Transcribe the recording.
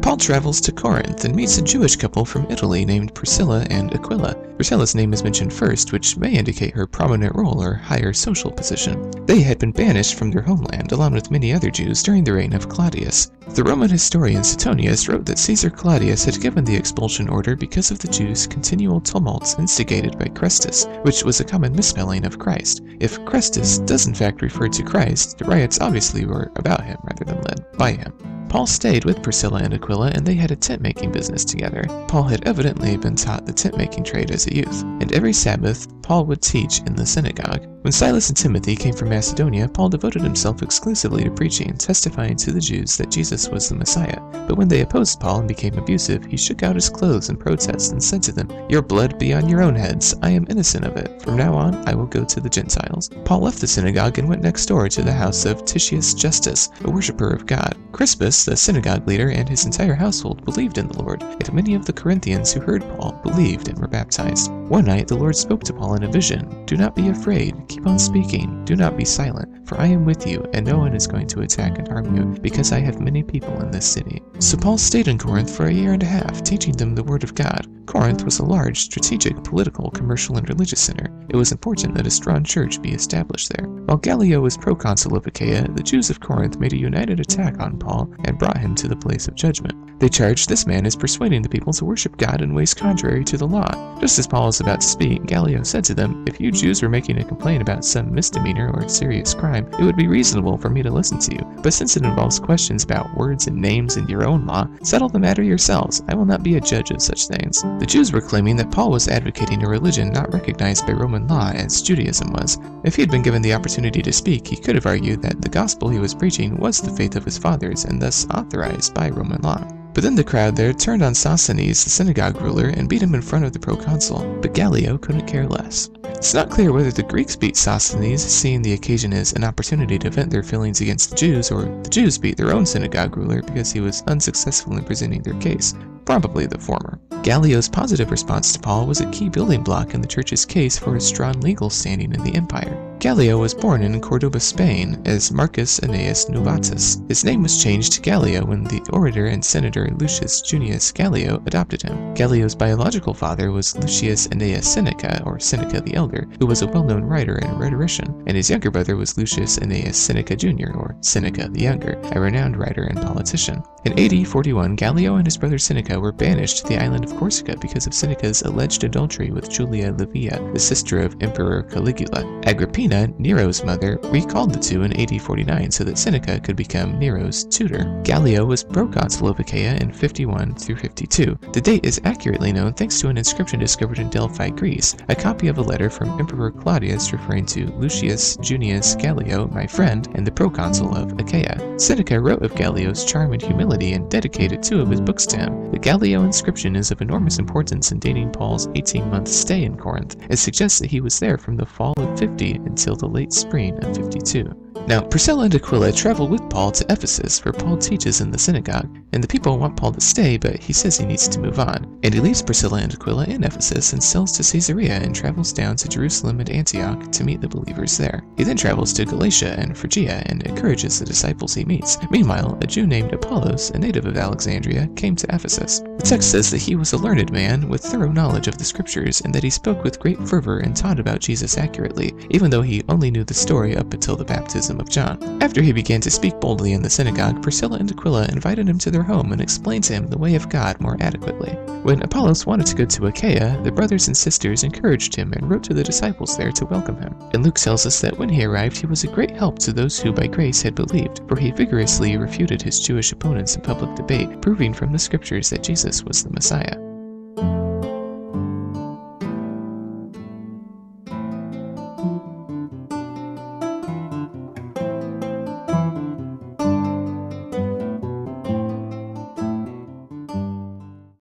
Paul travels to Corinth and meets a Jewish couple from Italy named Priscilla and Aquila. Priscilla's name is mentioned first, which may indicate her prominent role or higher social position. They had been banished from their homeland, along with many other Jews, during the reign of Claudius. The Roman historian Suetonius wrote that Caesar Claudius had given the expulsion order because of the Jews' continual tumults instigated by Chrestus, which was a common misspelling of Christ. If Chrestus does in fact refer to Christ, the riots obviously were about him rather than led by him. Paul stayed with Priscilla and Aquila, and they had a tent-making business together. Paul had evidently been taught the tent-making trade as a youth, and every Sabbath Paul would teach in the synagogue. When Silas and Timothy came from Macedonia, Paul devoted himself exclusively to preaching, testifying to the Jews that Jesus was the Messiah. But when they opposed Paul and became abusive, he shook out his clothes in protest and said to them, "Your blood be on your own heads. I am innocent of it. From now on, I will go to the Gentiles." Paul left the synagogue and went next door to the house of Titius Justus, a worshipper of God. Crispus, the synagogue leader, and his entire household believed in the Lord, and many of the Corinthians who heard Paul believed and were baptized. One night the Lord spoke to Paul in a vision, "Do not be afraid. Keep on speaking. Do not be silent, for I am with you, and no one is going to attack and harm you, because I have many people in this city." So Paul stayed in Corinth for a year and a half, teaching them the word of God. Corinth was a large, strategic, political, commercial, and religious center. It was important that a strong church be established there. While Gallio was proconsul of Achaia, the Jews of Corinth made a united attack on Paul and brought him to the place of judgment. They charged this man as persuading the people to worship God in ways contrary to the law. Just as Paul was about to speak, Gallio said to them, "If you Jews were making a complaint about some misdemeanor or serious crime, it would be reasonable for me to listen to you. But since it involves questions about words and names in your own law, settle the matter yourselves. I will not be a judge of such things." The Jews were claiming that Paul was advocating a religion not recognized by Roman law as Judaism was. If he had been given the opportunity to speak, he could have argued that the gospel he was preaching was the faith of his fathers and thus authorized by Roman law. But then the crowd there turned on Sosthenes, the synagogue ruler, and beat him in front of the proconsul. But Gallio couldn't care less. It's not clear whether the Greeks beat Sosthenes, seeing the occasion as an opportunity to vent their feelings against the Jews, or the Jews beat their own synagogue ruler because he was unsuccessful in presenting their case. Probably the former. Gallio's positive response to Paul was a key building block in the church's case for his strong legal standing in the empire. Gallio was born in Cordoba, Spain, as Marcus Annaeus Novatus. His name was changed to Gallio when the orator and senator Lucius Junius Gallio adopted him. Gallio's biological father was Lucius Annaeus Seneca, or Seneca the Elder, who was a well-known writer and rhetorician, and his younger brother was Lucius Annaeus Seneca Jr., or Seneca the Younger, a renowned writer and politician. In AD 41, Gallio and his brother Seneca were banished to the island of Corsica because of Seneca's alleged adultery with Julia Livia, the sister of Emperor Caligula. Agrippina, Nero's mother, recalled the two in AD 49 so that Seneca could become Nero's tutor. Gallio was proconsul of Achaia in 51 through 52. The date is accurately known thanks to an inscription discovered in Delphi, Greece, a copy of a letter from Emperor Claudius referring to Lucius Junius Gallio, my friend, and the proconsul of Achaia. Seneca wrote of Gallio's charm and humility and dedicated two of his books to him. The Gallio inscription is of enormous importance in dating Paul's 18-month stay in Corinth. It suggests that he was there from the fall of 50 until the late spring of 52. Now, Priscilla and Aquila travel with Paul to Ephesus, where Paul teaches in the synagogue, and the people want Paul to stay, but he says he needs to move on. And he leaves Priscilla and Aquila in Ephesus and sails to Caesarea and travels down to Jerusalem and Antioch to meet the believers there. He then travels to Galatia and Phrygia and encourages the disciples he meets. Meanwhile, a Jew named Apollos, a native of Alexandria, came to Ephesus. The text says that he was a learned man with thorough knowledge of the scriptures and that he spoke with great fervor and taught about Jesus accurately, even though he only knew the story up until the baptism of John. After he began to speak boldly in the synagogue, Priscilla and Aquila invited him to their home and explained to him the way of God more adequately. When Apollos wanted to go to Achaia, the brothers and sisters encouraged him and wrote to the disciples there to welcome him. And Luke tells us that when he arrived, he was a great help to those who by grace had believed, for he vigorously refuted his Jewish opponents in public debate, proving from the scriptures that Jesus was the Messiah.